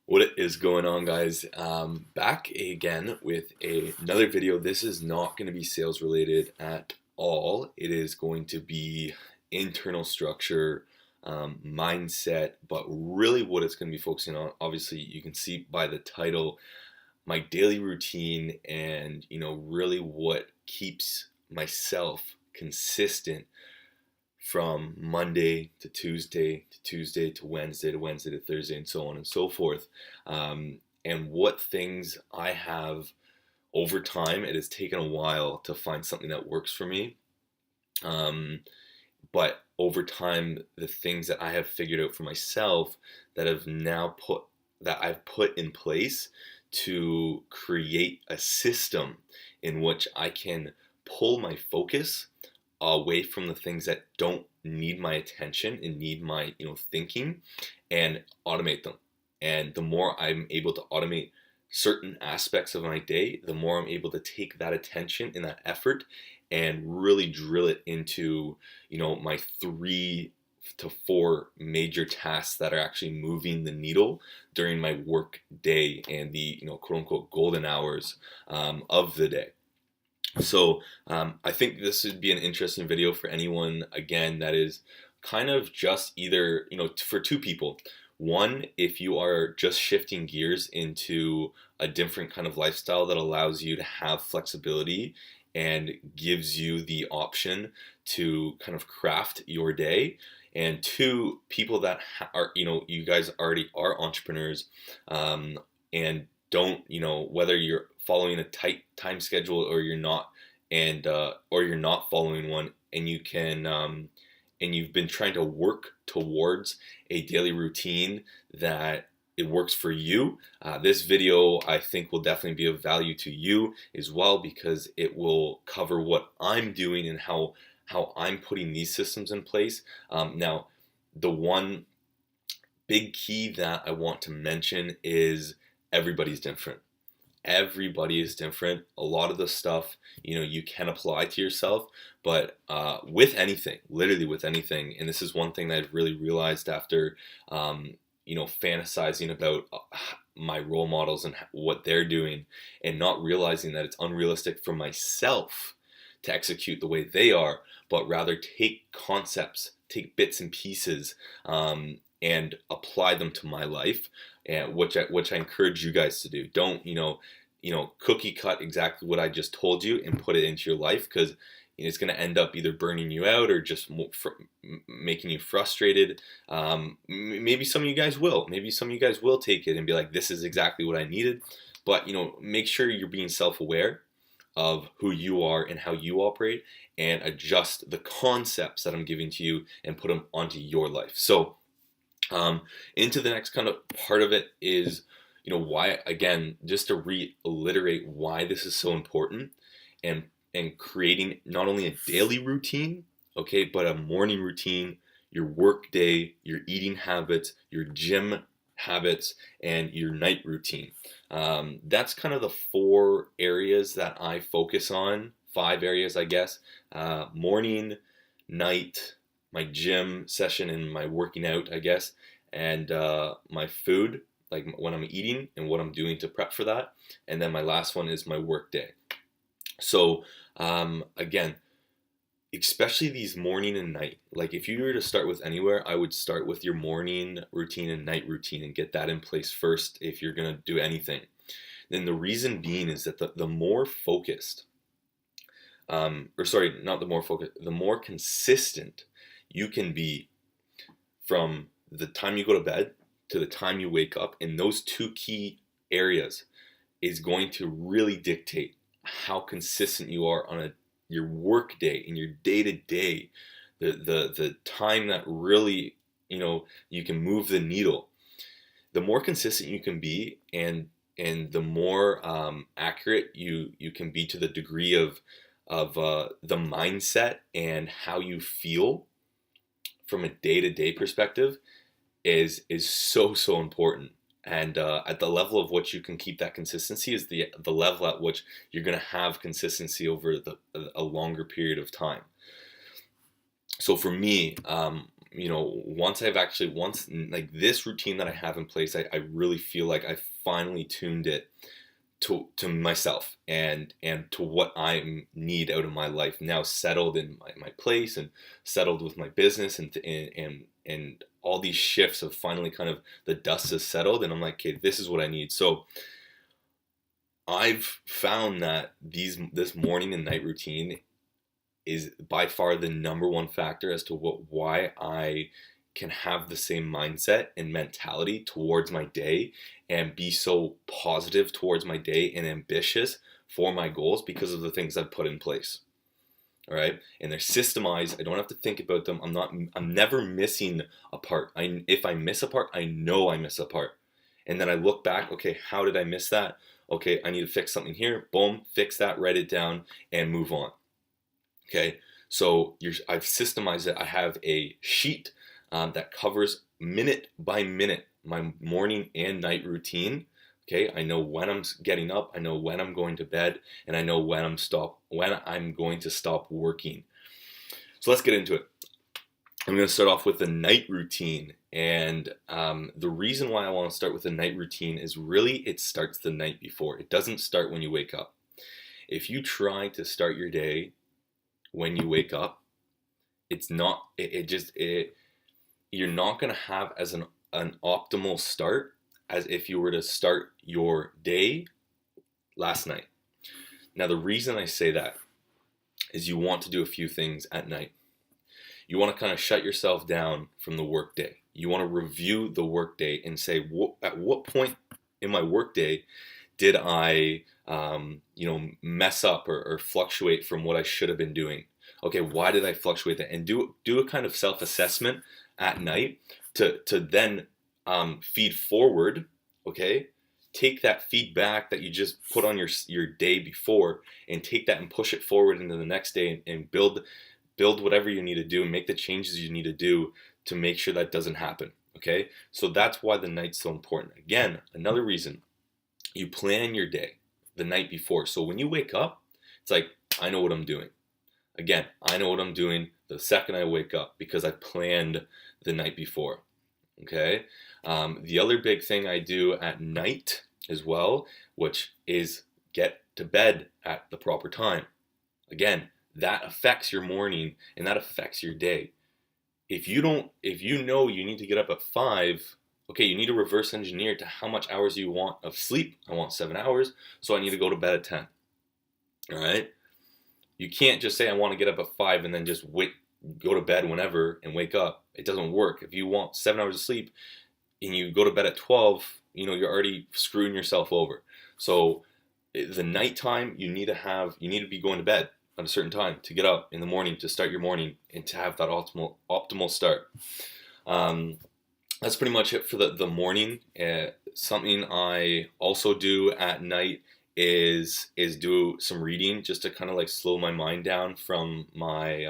What is going on, guys? Back again with another video. This is not going to be sales related at all. It is going to be internal structure, mindset, but really what it's going to be focusing on. Obviously, you can see by the title, my daily routine, and really what keeps myself consistent from Monday to Tuesday to Tuesday to Wednesday to Wednesday to Thursday and so on and so forth. And what things I have over time. It has taken a while to find something that works for me. Um, but over time, the things that I have figured out for myself that have now put that I've put in place to create a system in which I can pull my focus away from the things that don't need my attention and need my thinking, and automate them. And the more I'm able to automate certain aspects of my day, the more I'm able to take that attention and that effort and really drill it into my 3 to 4 major tasks that are actually moving the needle during my work day and the quote unquote golden hours of the day. So I think this would be an interesting video for anyone, again, that is kind of just either, for 2 people. One, if you are just shifting gears into a different kind of lifestyle that allows you to have flexibility and gives you the option to kind of craft your day. And 2, people that are, you guys already are entrepreneurs, and don't, whether you're following a tight time schedule or you're not, and or you're not following one, and you can and you've been trying to work towards a daily routine that it works for you. This video, I think, will definitely be of value to you as well, because it will cover what I'm doing and how I'm putting these systems in place. Now, the one big key that I want to mention is everybody's different. Everybody is different. A lot of the stuff, you can apply to yourself, but with anything, literally with anything. And this is one thing that I've really realized after, fantasizing about my role models and what they're doing, and not realizing that it's unrealistic for myself to execute the way they are, but rather take concepts, take bits and pieces, and apply them to my life, and which I encourage you guys to do. Don't cookie cut exactly what I just told you and put it into your life, because it's going to end up either burning you out or just making you frustrated. Maybe some of you guys will. Maybe some of you guys will take it and be like, this is exactly what I needed. But make sure you're being self-aware of who you are and how you operate, and adjust the concepts that I'm giving to you and put them onto your life. So into the next kind of part of it is, why, again, just to reiterate why this is so important, and creating not only a daily routine, okay, but a morning routine, your work day, your eating habits, your gym habits, and your night routine. That's kind of the 4 areas that I focus on. 5 areas, I guess. Morning, night, my gym session and my working out, I guess, and my food, like when I'm eating and what I'm doing to prep for that. And then my last one is my work day. So again, especially these morning and night, like if you were to start with anywhere, I would start with your morning routine and night routine and get that in place first if you're going to do anything. Then the reason being is that the more focused, or sorry, not the more focused, the more consistent you can be from the time you go to bed to the time you wake up in those 2 key areas is going to really dictate how consistent you are on your work day and your day to day, the time that really you can move the needle. The more consistent you can be, and the more accurate you can be to the degree of the mindset and how you feel from a day-to-day perspective is so important. And at the level of which you can keep that consistency is the level at which you're going to have consistency over a longer period of time. So for me, once like this routine that I have in place, I really feel like I finally tuned it to myself and to what I need out of my life, now settled in my place and settled with my business, and all these shifts of finally kind of the dust has settled, and I'm like, okay, this is what I need. So I've found that this morning and night routine is by far the number one factor as to why I can have the same mindset and mentality towards my day and be so positive towards my day and ambitious for my goals, because of the things I've put in place. All right, and they're systemized. I don't have to think about them. I'm never missing a part. If I miss a part, I know I miss a part, and then I look back. Okay, how did I miss that? Okay, I need to fix something here. Boom, fix that, write it down, and move on. Okay, so I've systemized it. I have a sheet that covers minute by minute my morning and night routine. Okay, I know when I'm getting up, I know when I'm going to bed, and I know when I'm going to stop working. So let's get into it. I'm going to start off with the night routine, and the reason why I want to start with the night routine is really it starts the night before. It doesn't start when you wake up. If you try to start your day when you wake up, you're not going to have as an optimal start as if you were to start your day last night. Now, the reason I say that is you want to do a few things at night. You want to kind of shut yourself down from the work day. You want to review the work day and say, at what point in my work day did I mess up or fluctuate from what I should have been doing? Okay, why did I fluctuate that? And do a kind of self-assessment at night to then feed forward. Okay, take that feedback that you just put on your day before, and take that and push it forward into the next day, and build whatever you need to do and make the changes you need to do to make sure that doesn't happen. Okay, so that's why the night's so important. Again, another reason, you plan your day the night before. So when you wake up, it's like, I know what I'm doing. Again, I know what I'm doing the second I wake up because I planned the night before. Okay. The other big thing I do at night as well, which is get to bed at the proper time. Again, that affects your morning and that affects your day. If you know you need to get up at 5, okay, you need to reverse engineer to how much hours you want of sleep. I want 7 hours, so I need to go to bed at 10. All right. You can't just say I want to get up at 5 and then just go to bed whenever and wake up. It doesn't work. If you want 7 hours of sleep and you go to bed at 12, you're already screwing yourself over. So the nighttime, you need to be going to bed at a certain time to get up in the morning, to start your morning and to have that optimal start. That's pretty much it for the morning. Something I also do at night is do some reading, just to kind of like slow my mind down from my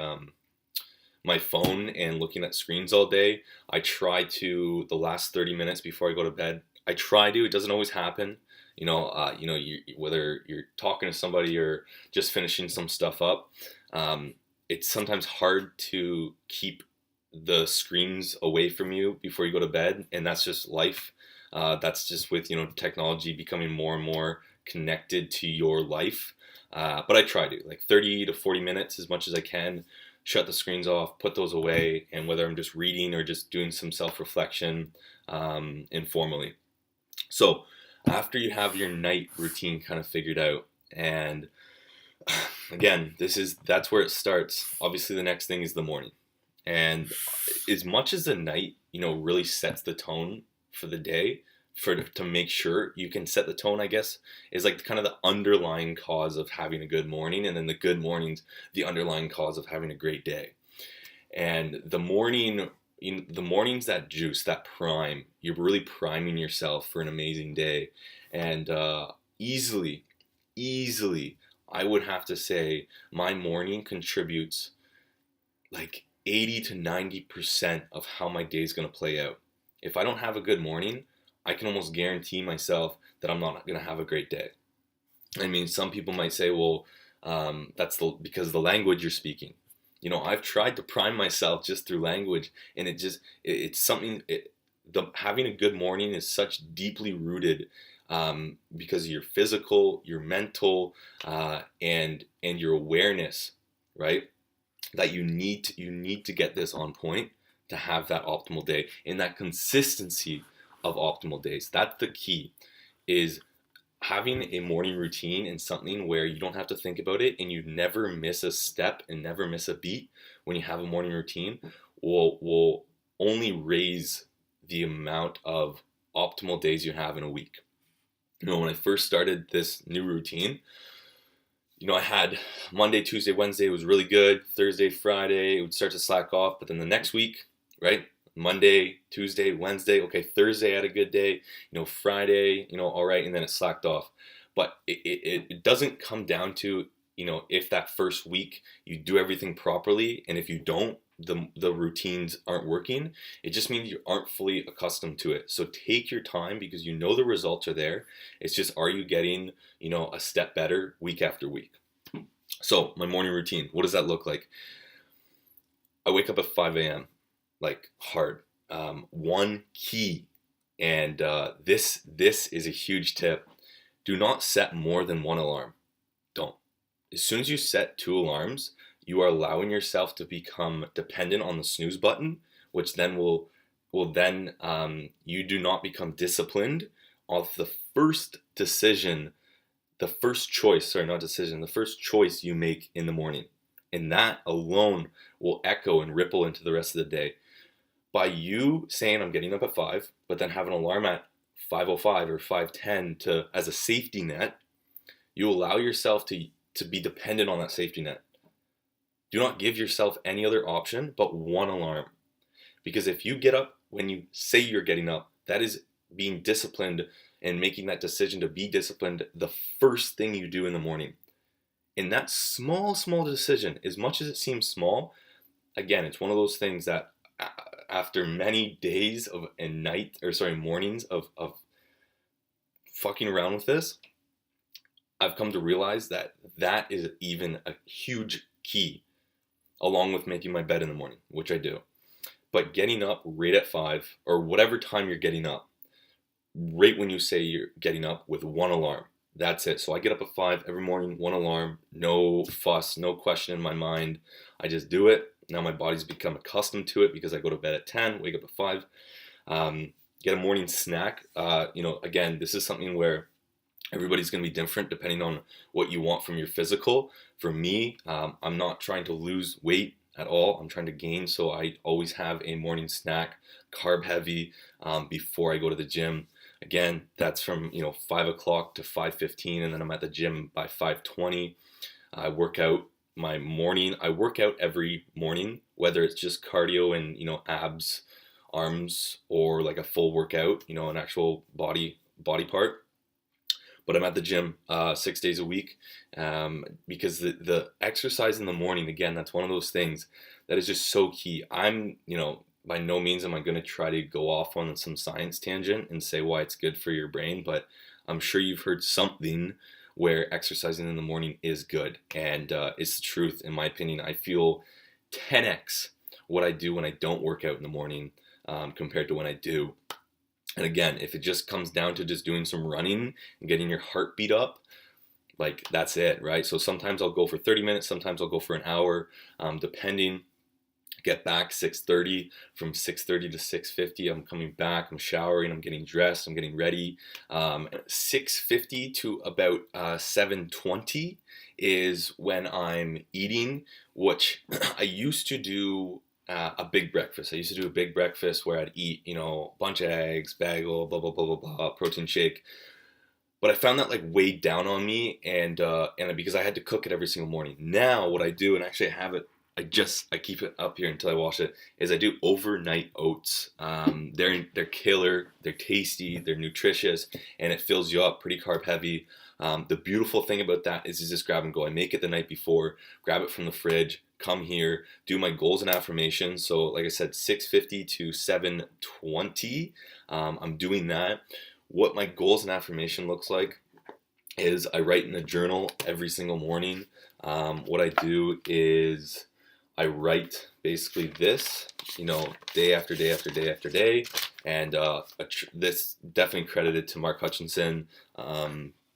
my phone and looking at screens all day. I try to, the last 30 minutes before I go to bed, it doesn't always happen. Whether you're talking to somebody or just finishing some stuff up, it's sometimes hard to keep the screens away from you before you go to bed, and that's just life. That's just with technology becoming more and more connected to your life. But I try to, like 30 to 40 minutes, as much as I can, shut the screens off, put those away, and whether I'm just reading or just doing some self-reflection informally. So after you have your night routine kind of figured out, and again, that's where it starts. Obviously, the next thing is the morning. And as much as the night, really sets the tone for the day, to make sure you can set the tone, I guess, is like kind of the underlying cause of having a good morning, and then the good morning's the underlying cause of having a great day. And the mornings, that juice, that prime, you're really priming yourself for an amazing day. And easily, I would have to say my morning contributes like 80 to 90% of how my day is going to play out. If I don't have a good morning, I can almost guarantee myself that I'm not going to have a great day. I mean, some people might say, well, that's because of the language you're speaking. I've tried to prime myself just through language, and it's something. Having a good morning is such deeply rooted, because of your physical, your mental, and your awareness, right? That you need to get this on point to have that optimal day, and that consistency of optimal days. That's the key, is having a morning routine and something where you don't have to think about it and you never miss a step and never miss a beat. When you have a morning routine, will only raise the amount of optimal days you have in a week. When I first started this new routine, I had Monday, Tuesday, Wednesday was really good. Thursday, Friday, it would start to slack off. But then the next week, right? Monday, Tuesday, Wednesday, okay, Thursday I had a good day. Friday, all right, and then it slacked off. But it doesn't come down to, if that first week you do everything properly, and if you don't, the routines aren't working. It just means you aren't fully accustomed to it. So take your time, because the results are there. It's just, are you getting, a step better week after week? So my morning routine, what does that look like? I wake up at 5 a.m. like hard. One key, and this is a huge tip. Do not set more than one alarm. Don't. As soon as you set 2 alarms, you are allowing yourself to become dependent on the snooze button, which then will then you do not become disciplined of the first decision, the first choice, sorry, not decision, the first choice you make in the morning. And that alone will echo and ripple into the rest of the day. By you saying I'm getting up at 5, but then have an alarm at 5:05 or 5:10 as a safety net, you allow yourself to be dependent on that safety net. Do not give yourself any other option but one alarm. Because if you get up when you say you're getting up, that is being disciplined and making that decision to be disciplined the first thing you do in the morning. And that small decision, as much as it seems small, again, it's one of those things that after many days mornings of fucking around with this, I've come to realize that is even a huge key, along with making my bed in the morning, which I do. But getting up right at 5, or whatever time you're getting up, right when you say you're getting up, with one alarm. That's it. So I get up at 5 every morning, one alarm, no fuss, no question in my mind. I just do it. Now my body's become accustomed to it, because I go to bed at 10, wake up at 5. Get a morning snack. Again, this is something where everybody's going to be different depending on what you want from your physical. For me, I'm not trying to lose weight at all. I'm trying to gain, so I always have a morning snack, carb heavy, before I go to the gym. Again, that's from 5 o'clock to 5:15, and then I'm at the gym by 5:20. I work out every morning, whether it's just cardio and abs, arms, or like a full workout, an actual body part. But I'm at the gym 6 days a week, because the exercise in the morning, again, that's one of those things that is just so key. I'm, by no means am I going to try to go off on some science tangent and say why it's good for your brain, but I'm sure you've heard something where exercising in the morning is good, and it's the truth. In my opinion, I feel 10x what I do when I don't work out in the morning, compared to when I do. And again, if it just comes down to just doing some running and getting your heartbeat up, like, that's it, right? So sometimes I'll go for 30 minutes, sometimes I'll go for an hour, depending. Get back 6:30, from 6:30 to 6:50, I'm coming back, I'm showering, I'm getting dressed, I'm getting ready. 6:50 to about 7:20 is when I'm eating, which I used to do a big breakfast. I used to do a big breakfast where I'd eat, a bunch of eggs, bagel, blah, blah, blah, blah, blah, protein shake. But I found that weighed down on me, and because I had to cook it every single morning. Now what I do, and actually I have it, I keep it up here until I wash it, is I do overnight oats. They're killer, they're tasty, they're nutritious, and it fills you up, pretty carb heavy. The beautiful thing about that is you just grab and go. I make it the night before, grab it from the fridge, come here, do my goals and affirmations. So like I said, 6:50 to 7:20, I'm doing that. What my goals and affirmation looks like is I write in a journal every single morning. What I do is I write basically this, day after day after day after day, and this definitely credited to Mark Hutchinson.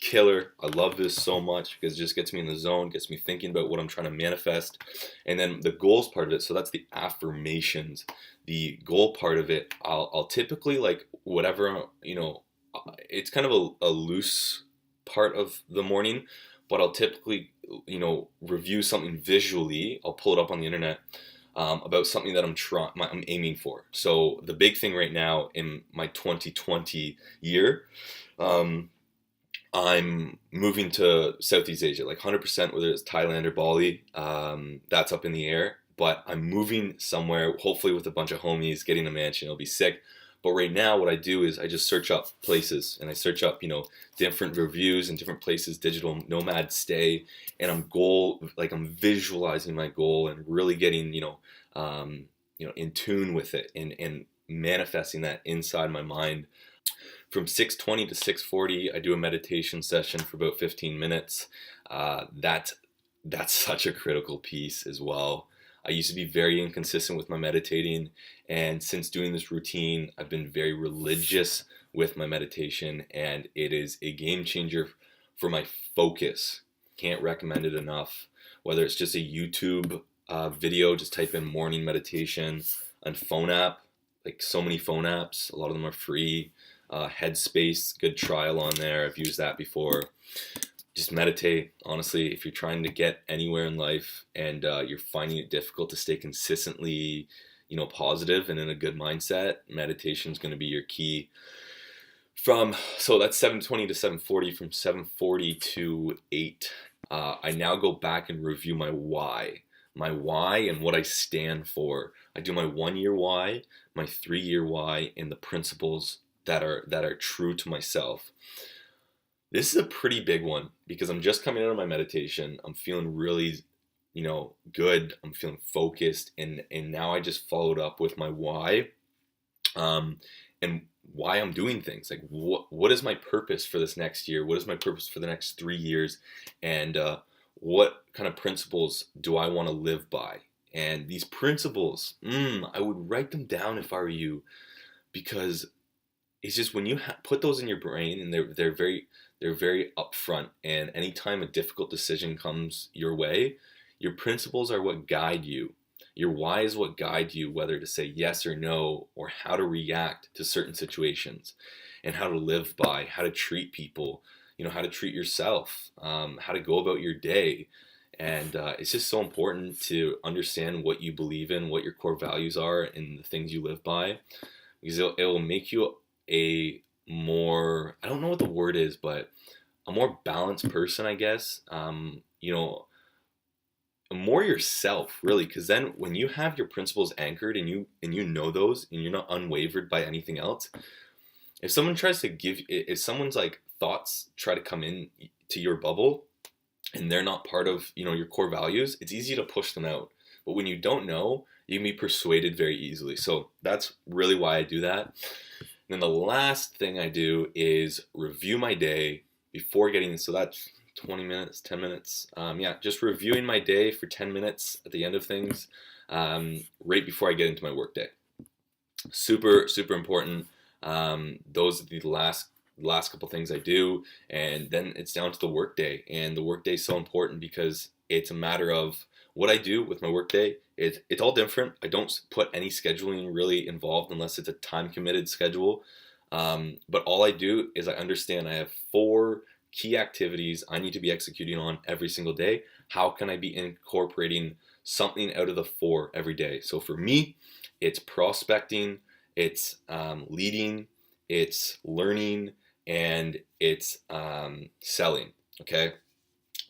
Killer. I love this so much because it just gets me in the zone, gets me thinking about what I'm trying to manifest. And then the goals part of it, so that's the affirmations. The goal part of it, I'll typically, like, whatever, it's kind of a loose part of the morning, but I'll typically, review something visually. I'll pull it up on the internet, about something that I'm aiming for. So the big thing right now in my 2020 year, I'm moving to Southeast Asia, like 100%, whether it's Thailand or Bali. That's up in the air, but I'm moving somewhere, hopefully with a bunch of homies, getting a mansion. It'll be sick. But right now, what I do is I just search up places, and I search up, different reviews and different places, digital nomad stay, and I'm visualizing my goal and really getting, in tune with it, and manifesting that inside my mind. From 6:20 to 6:40, I do a meditation session for about 15 minutes. That's such a critical piece as well. I used to be very inconsistent with my meditating, and since doing this routine, I've been very religious with my meditation, and it is a game changer for my focus. Can't recommend it enough. Whether it's just a YouTube video, just type in morning meditation, and phone app, like so many phone apps, a lot of them are free. Headspace, good trial on there. I've used that before. Just meditate. Honestly, if you're trying to get anywhere in life and you're finding it difficult to stay consistently, positive and in a good mindset, meditation is going to be your key. So that's 7:20 to 7:40. From 7:40 to 8, I now go back and review my why and what I stand for. I do my 1-year why, my 3-year why, and the principles that are true to myself. This is a pretty big one because I'm just coming out of my meditation. I'm feeling really, good. I'm feeling focused, and now I just followed up with my why, and why I'm doing things. Like, what is my purpose for this next year? What is my purpose for the next 3 years? And what kind of principles do I want to live by? And these principles, I would write them down if I were you, because it's just when you put those in your brain, and they're very upfront, and anytime a difficult decision comes your way, your principles are what guide you. Your why is what guide you, whether to say yes or no, or how to react to certain situations, and how to live by, how to treat people, how to treat yourself, how to go about your day. And it's just so important to understand what you believe in, what your core values are, and the things you live by, because it will make you a more, I don't know what the word is, but a more balanced person, I guess. More yourself, really, because then when you have your principles anchored, and you know those, and you're not unwavered by anything else, if someone's like thoughts try to come in to your bubble, and they're not part of your core values, it's easy to push them out. But when you don't know, you can be persuaded very easily. So that's really why I do that. And then the last thing I do is review my day before getting, so that's 20 minutes, 10 minutes. Just reviewing my day for 10 minutes at the end of things, right before I get into my work day. Super, super important. Those are the last couple things I do, and then it's down to the work day. And the work day is so important because it's a matter of what I do with my work day. It's all different. I don't put any scheduling really involved unless it's a time committed schedule. But all I do is I understand I have 4 key activities I need to be executing on every single day. How can I be incorporating something out of the 4 every day? So for me, it's prospecting, it's leading, it's learning, and it's selling. Okay,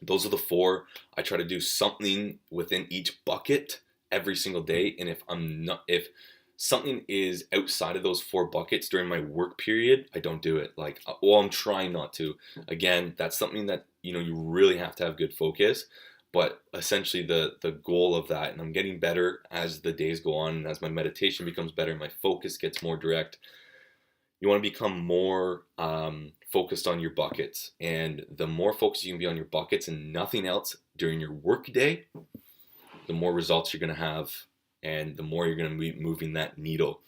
those are the 4. I try to do something within each bucket every single day, and if something is outside of those 4 buckets during my work period, I don't do it. I'm trying not to. Again, that's something that you really have to have good focus. But essentially the goal of that, and I'm getting better as the days go on, and as my meditation becomes better, my focus gets more direct. You want to become more focused on your buckets, and the more focused you can be on your buckets and nothing else during your work day, the more results you're going to have, and the more you're going to be moving that needle.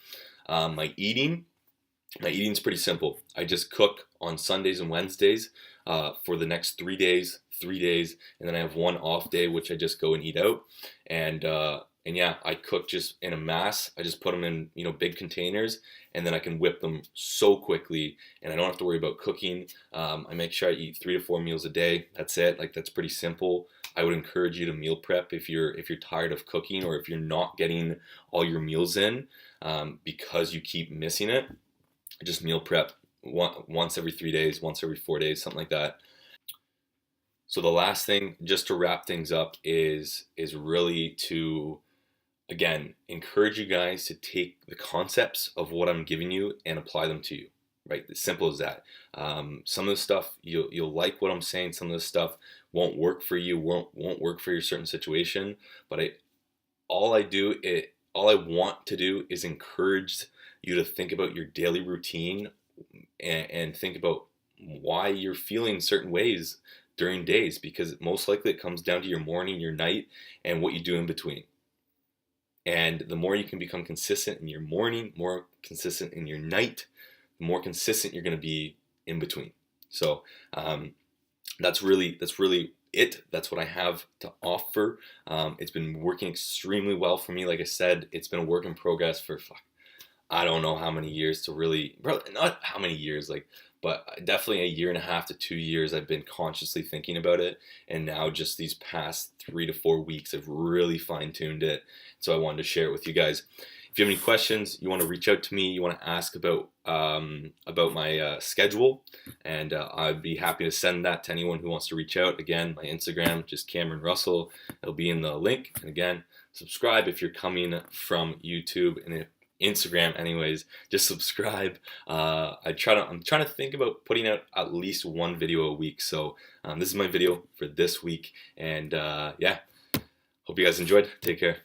My eating's pretty simple. I just cook on Sundays and Wednesdays for the next 3 days, and then I have one off day which I just go and eat out. And yeah, I cook just in a mass. I just put them in, big containers, and then I can whip them so quickly, and I don't have to worry about cooking. I make sure I eat 3 to 4 meals a day. That's it. Like, that's pretty simple. I would encourage you to meal prep if you're tired of cooking, or if you're not getting all your meals in because you keep missing it. Just meal prep once every 3 days, once every 4 days, something like that. So the last thing, just to wrap things up, is really to, again, encourage you guys to take the concepts of what I'm giving you and apply them to you. Right, as simple as that. Some of the stuff you'll like what I'm saying. Some of the stuff won't work for you, won't work for your certain situation. But all I want to do is encourage you to think about your daily routine, and think about why you're feeling certain ways during days, because most likely it comes down to your morning, your night, and what you do in between. And the more you can become consistent in your morning, more consistent in your night, the more consistent you're going to be in between. So that's really it. That's what I have to offer. It's been working extremely well for me. Like I said, it's been a work in progress for I don't know how many years to really, not how many years, but definitely 1.5 to 2 years I've been consciously thinking about it. And now just these past 3 to 4 weeks I've really fine-tuned it. So I wanted to share it with you guys. If you have any questions, you want to reach out to me, you want to ask about my schedule, and I'd be happy to send that to anyone who wants to reach out. Again, my Instagram, just Cameron Russell. It'll be in the link. And again, subscribe if you're coming from YouTube, and Instagram anyways, just subscribe. I'm trying to think about putting out at least one video a week. So this is my video for this week, and yeah, hope you guys enjoyed. Take care.